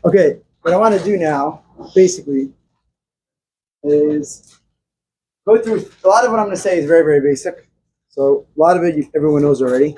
Okay, what I want to do now, basically, is go through a lot of what I'm going to say is very, very basic. So a lot of it everyone knows already.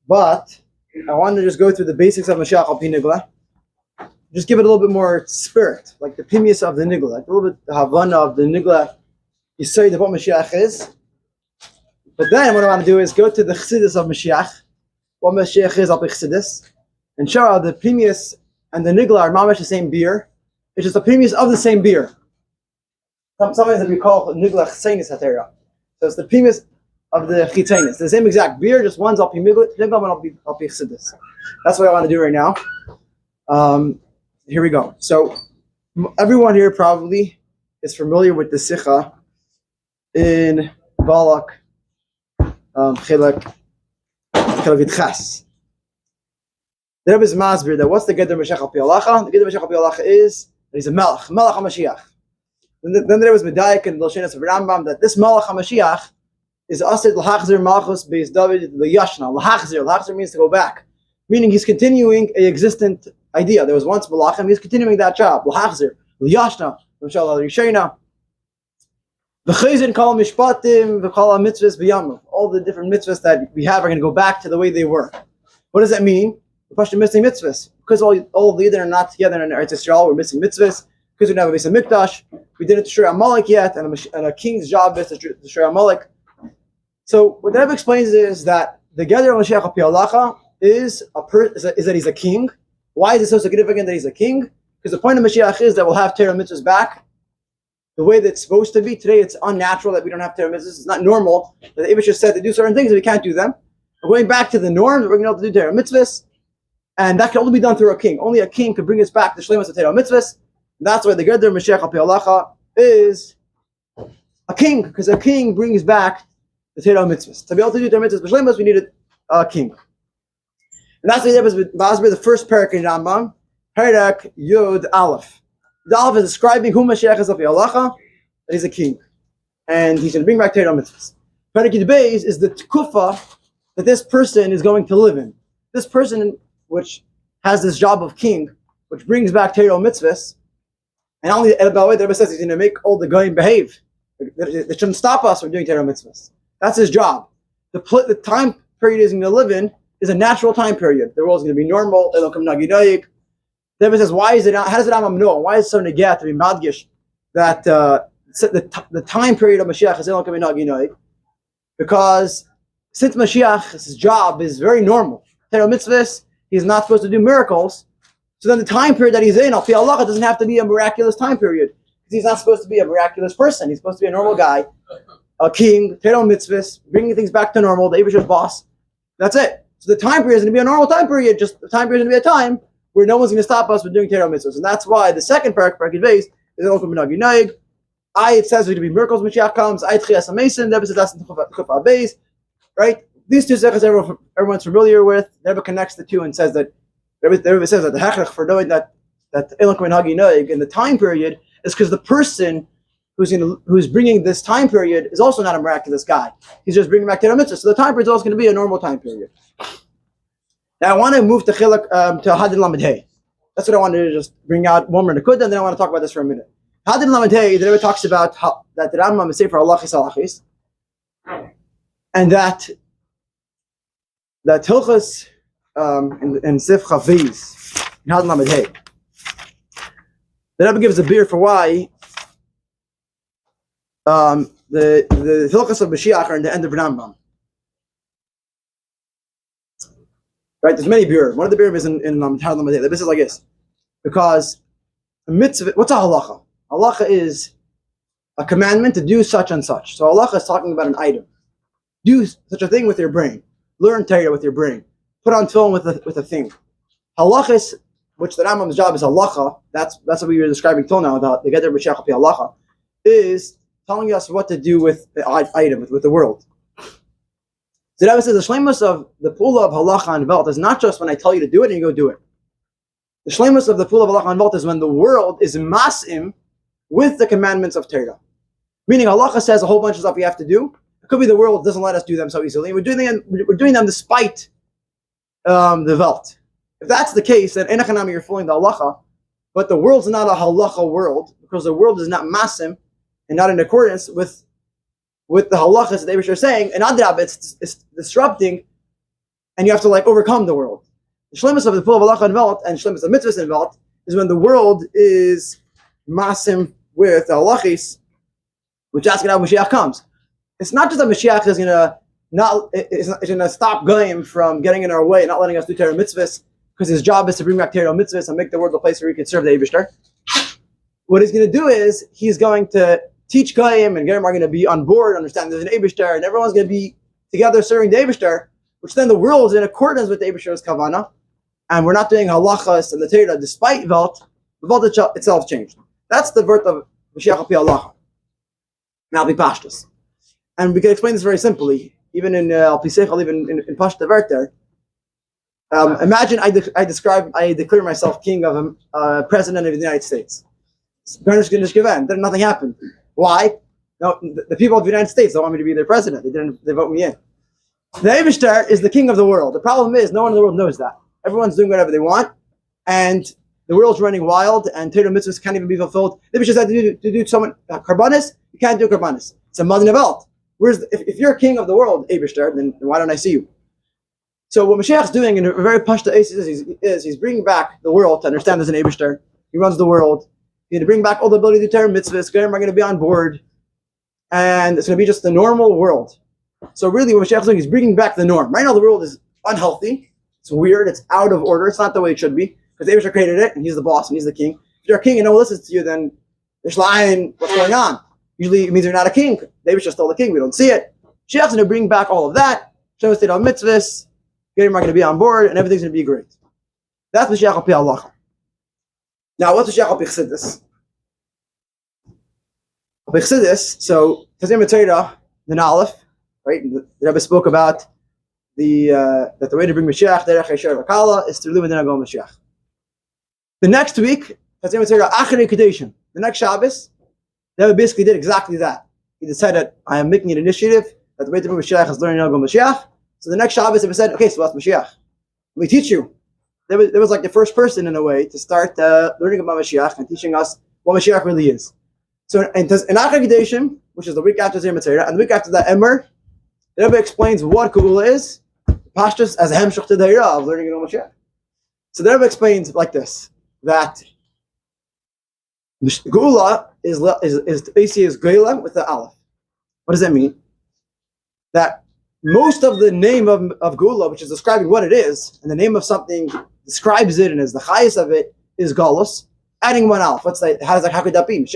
But I want to just go through the basics of Moshiach al Pi Nigleh. Just give it a little bit more spirit, like the pimius of the Nigleh, like a little bit the Havana of the Nigleh. You say what Moshiach is. But then what I want to do is go to the Chassidus of Moshiach, what Moshiach is al Pi Chassidus, and show how the pimius and the Nigleh are mamash the same beer. It's just the pimius of the same beer. Sometimes we call Nigleh Chassidus Hatera. So it's the pimius of the Chitzenis. The same exact beer, just one's al Pi Nigleh, one al Pi Chassidus. That's what I want to do right now. Here we go. So everyone here probably is familiar with the Sikha in Balak Chilek Vitchas. The Rebbe is masbir that what's the Gedder Moshiach al Pi Halacha? The Gedder Moshiach al Pi Halacha is that he's a Melech HaMashiach. Then there was Medayik and Loshenas of Rambam that this Melech HaMashiach is Asid L'Hachzir Malchus Beis David L'Yashna. L'Hachzir means to go back, meaning he's continuing a existent idea. There was once Malachim, he's continuing that job. L'Hachzir, L'Yashna, L'Shalal Rishayna. V'chayzin kol mishpatim v'kol mitzvahs b'yamav. All the different mitzvahs that we have are going to go back to the way they were. What does that mean? The question missing mitzvahs. Because all the Yidden are not together in Eretz Yisrael, we're missing mitzvahs. Because we don't have a Beis HaMikdash, we didn't destroy Amalek yet, and a king's job is to destroy Amalek. So what the Rebbe explains is that the Gedder Moshiach al Pi Halacha is that he's a king. Why is it so significant that he's a king? Because the point of Mashiach is that we'll have Torah mitzvahs back the way that it's supposed to be. Today it's unnatural that we don't have Torah mitzvahs. It's not normal that the Eibush said to do certain things and we can't do them. We're going back to the norm. We're going to be able to do Torah mitzvahs, and that can only be done through a king. Only a king could bring us back to Shleimus of Torah mitzvahs. And that's why the Gedder Moshiach al Pi Halacha is a king, because a king brings back the Torah mitzvahs. To be able to do Torah mitzvahs b'Shleimus, we needed a king. And that's why there was the first parak in Rambam, Parak Yud Aleph. The Aleph is describing who Mashiach is al Pi Halacha, that he's a king. And he's going to bring back Torah mitzvahs. Parak Yud Beis is the tkufa that this person is going to live in. This person, which has this job of king, which brings back Torah mitzvahs, and only, by the way, the Rebbe says he's going to make all the goyim behave. They shouldn't stop us from doing Torah mitzvahs. That's his job. The time period he's going to live in is a natural time period. The world is going to be normal. The Rebbe says, why is it? How does it Amam know? Why is it so negat to be madgish that the time period of Mashiach is Elokim Nagi? Because since Mashiach's job is very normal, Torah mitzvahs, he's not supposed to do miracles. So then the time period that he's in, al Pi Halacha, doesn't have to be a miraculous time period. Because he's not supposed to be a miraculous person. He's supposed to be a normal guy, a king, Torah mitzvahs, bringing things back to normal, the Eibush's boss. That's it. So the time period is going to be a normal time period. Just the time period is going to be a time where no one's going to stop us from doing Torah mitzvahs. And that's why the second parak Yud Beis is Elokim Minhag Yinayig. It says there's going to be miracles when Mashiach comes. Tchias HaMesim. Rebbe says that's in Chufah Beis. Right? These two sechas everyone's familiar with. Rebbe connects the two and says that the Rebbe says that the hechrech for knowing that Elokim Minhag Yinayig in the time period is because the person who's bringing this time period is also not a miraculous guy. He's just bringing back Torah mitzvahs. So the time period is also going to be a normal time period. Now I want to move to Chilek to Hadin Lamed Hey. That's what I wanted to just bring out one more Nakuda, and then I want to talk about this for a minute. Hadin Lamed Hey, the Rebbe talks about that the Rambam is saying for Halachis Halachis, and that Hilchos and Sif Chaviz in Hadin Lamed Hey. The Rebbe gives a beer for why the Hilchos of Mashiach are in the end of Rambam. Right, there's many beer. One of the beer is in Hadin Lamed Hey. The business is like this, because a mitzvah. What's a halacha? Halacha is a commandment to do such and such. So halacha is talking about an item. Do such a thing with your brain. Learn Torah with your brain. Put on tefillin with a thing. Halacha is, which the Rambam's job is halacha. That's what we were describing till now about the Gedder Moshiach al Pi Halacha, is telling us what to do with the item, with the world. So that says the shleimus of the pula of halacha and velt is not just when I tell you to do it and you go do it. The shleimus of the pula of halacha and velt is when the world is masim with the commandments of Torah. Meaning halacha says a whole bunch of stuff we have to do. It could be the world doesn't let us do them so easily. We're doing them despite the velt. If that's the case, then enachanami you're following the halacha, but the world's not a halacha world because the world is not masim and not in accordance with the halachas that the Eibush are saying, and adrab, it's disrupting, and you have to overcome the world. The shlemus of the pull of halacha and velt and shlemus of mitzvahs and velt is when the world is masim with the halachis, which asking how Moshiach comes. It's not just that Moshiach is going to stop Goyim from getting in our way, not letting us do Torah mitzvahs, because his job is to bring back Torah mitzvahs and make the world a place where he can serve the Eibishter. What he's going to do is he's going to teach Goyim, and Goyim are going to be on board, understand there's an Eibishter, and everyone's going to be together serving the Eibishter, which then the world is in accordance with the Eibishter's kavanah, and we're not doing halachas and the Torah despite Velt. The Velt itself changed. That's the birth of Moshiach al pi halacha. Now be pashtus. And we can explain this very simply, even in al pi seichel, even in pashta vert there. Imagine I declare myself king of a president of the United States. Then nothing happened. Why? No, the people of the United States don't want me to be their president. They vote me in. The Eibishter is the king of the world. The problem is no one in the world knows that. Everyone's doing whatever they want, and the world's running wild, and Torah mitzvahs can't even be fulfilled. The Eibishter said to do someone karbanis, you can't do karbanis. It's a madin velt. Whereas if you're king of the world, Eibishter, then why don't I see you? So what Moshiach's doing in a very pashta is he's bringing back the world to understand there's an Eibishter. He runs the world. He's going to bring back all the ability to do Torah mitzvahs. Goyim are going to be on board, and it's going to be just the normal world. So really what Moshiach's doing is bringing back the norm. Right now the world is unhealthy. It's weird. It's out of order. It's not the way it should be because the Eibishter created it, and he's the boss, and he's the king. If you're a king and no one listens to you, then there's lying. What's going on? Usually it means you're not a king. The Eibishter still the king. We don't see it. Moshiach's going to bring back all of that. Show us mitzvahs. Goyim are going to be on board, and everything's going to be great. That's Moshiach al pi halacha. Now, what's Moshiach al pi Chassidus? Al pi Chassidus, so Tazim Torah, the Aleph, right? The Rebbe spoke about that the way to bring Moshiach, derech Shiur v'kala, is through Limud Nagol Moshiach. The next week, Tazim Torah Acharei Kedeshim, the next Shabbos, the Rebbe basically did exactly that. He decided, I am making an initiative that the way to bring Moshiach is learning Nagol Moshiach. So the next Shabbos, he said, okay, so what's Moshiach? Let me teach you. There was like the first person, in a way, to start learning about Moshiach and teaching us what Moshiach really is. So in Acharei Kedeshim, which is the week after Tazim Torah, and the week after that, Emer, the Rebbe explains what Geula is, Pashtus as a hemshach to the Hira of learning about Moshiach. So the Rebbe explains like this, that Geula is Geula with the Aleph. What does that mean? That most of the name of Geula, which is describing what it is, and the name of something describes it and is the highest of it, is Galus. Adding one Aleph. How could that be? It's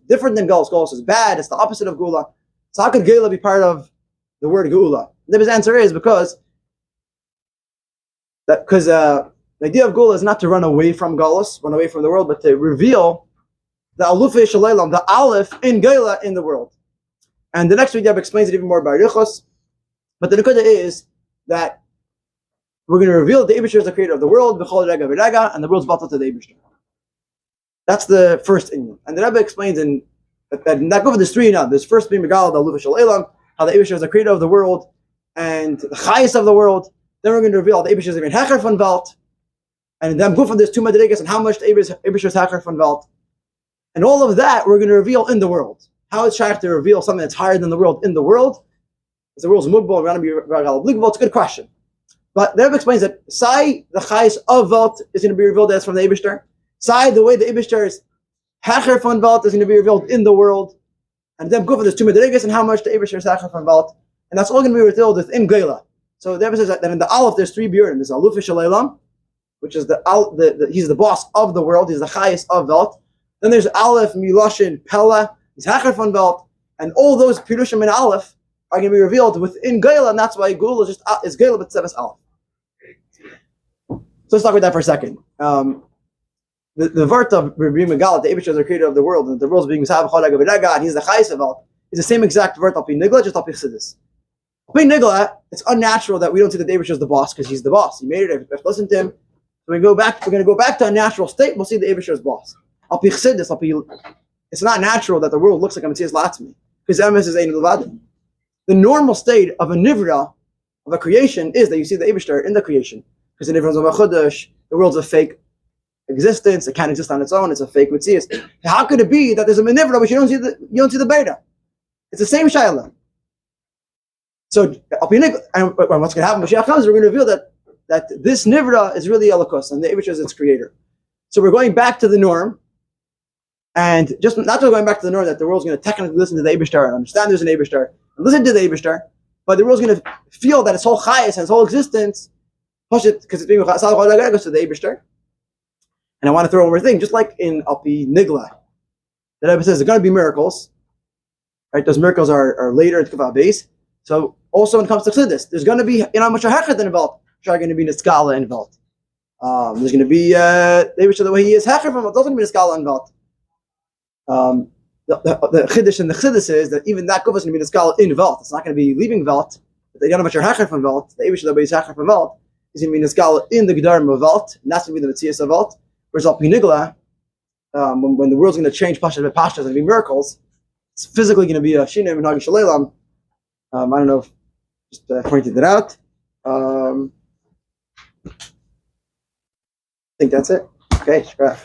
different than Galus. Galus is bad. It's the opposite of Geula. So how could Geula be part of the word Geula? And his answer is because the idea of Geula is not to run away from Galus, run away from the world, but to reveal the Alufei Shalaylam, the Aleph in Geula in the world. And the next week, Deb explains it even more by Richuss. But the Nekuda is that we're going to reveal that the Eibishter is the creator of the world, B'chol Rega V'Rega, and the world's brought to the Eibishter. That's the first inyan. And the Rebbe explains in that there's three now. There's first being Megal, the Aluf Shel Elam, how the Eibishter is the creator of the world and the highest of the world. Then we're going to reveal how the Eibishter is even Hecher von Welt. And then Gufan, there's two Madrigas and how much the Eibishter is Hecher von Welt. And all of that we're going to reveal in the world. How is Shaykh to reveal something that's higher than the world in the world? Is the world's mugbal and going to be applicable? It's a good question. But the Rebbe explains that Sai, the Chais of Welt, is going to be revealed as from the Eibishter. Sai, the way the Eibishter is Hecher von Welt, is going to be revealed in the world. And then Gufan, there's two Madrigas and how much the Eibishter is Hecher von Welt. And that's all going to be revealed within Geula. So the Rebbe says that in the Aleph there's three B'yurim. There's Aluf Shel Elam, which is he's the boss of the world. He's the Chais of Welt. Then there's Aleph, Miloshin, Pella. He's Hecher von Welt, and all those Pirushim in Aleph are going to be revealed within Geula, and that's why Geula is Geula but Seves Aleph. So let's talk about that for a second. The Vart of Rabbi Megal, the Eibishter is the creator of the world, and the world is being Misav Chol Rega V'Rega, and he's the Chayis of Welt, is the same exact Vart of Nigleh, just of Chassidus. Of Nigleh, it's unnatural that we don't see that the Eibishter is the boss because he's the boss. He made it. We have to listen to him. So we're going to go back to a natural state. We'll see the Eibishter is boss. Of Chassidus, it's not natural that the world looks like a Metzias Latzmi because Emes is Ein Levadim. The normal state of a Nivra of a creation is that you see the Eibishter in the creation. Because in everyone's Chudash, the world's a fake existence. It can't exist on its own. It's a fake Metzias. How could it be that there's a Menivra but you don't see the Beta? It's the same Shaila. So and what's going to happen? Moshiach comes. We're going to reveal that this Nivra is really Elikos and the Eibishter is its creator. So we're going back to the norm, and just not just going back to the norm that the world's going to technically listen to the Eibishter and understand there's an Eibishter and listen to the Eibishter, but the world's going to feel that its whole chayas and its whole existence, push it because it's being goes to the Eibishter. And I want to throw one more thing, just like in Alpi Nigleh, the Rebbe says there are going to be miracles, right? Those miracles are later in Tkava base. So also when it comes to Chassidus, there's going to be much hechad involved. There's going to be Niskala involved. There's going to be the way he is hechad from it. There's going to be Niskala involved. The Chiddush and the Chassidus is that even that Kuf is going to be Niskala involved. It's not going to be leaving Velt. They don't know much hechad from Velt. The Eibush the way is hechad from Velt is going to be Niskala in the Gedarim of Velt, and that's going to be the Metzias of Velt. Whereas Al Nigleh, when the world's going to change Pashas by Pashas and be miracles, it's physically going to be a Shinim and Hagi Shalelam. I don't know if just pointed it out. I think that's it. Okay, scrap.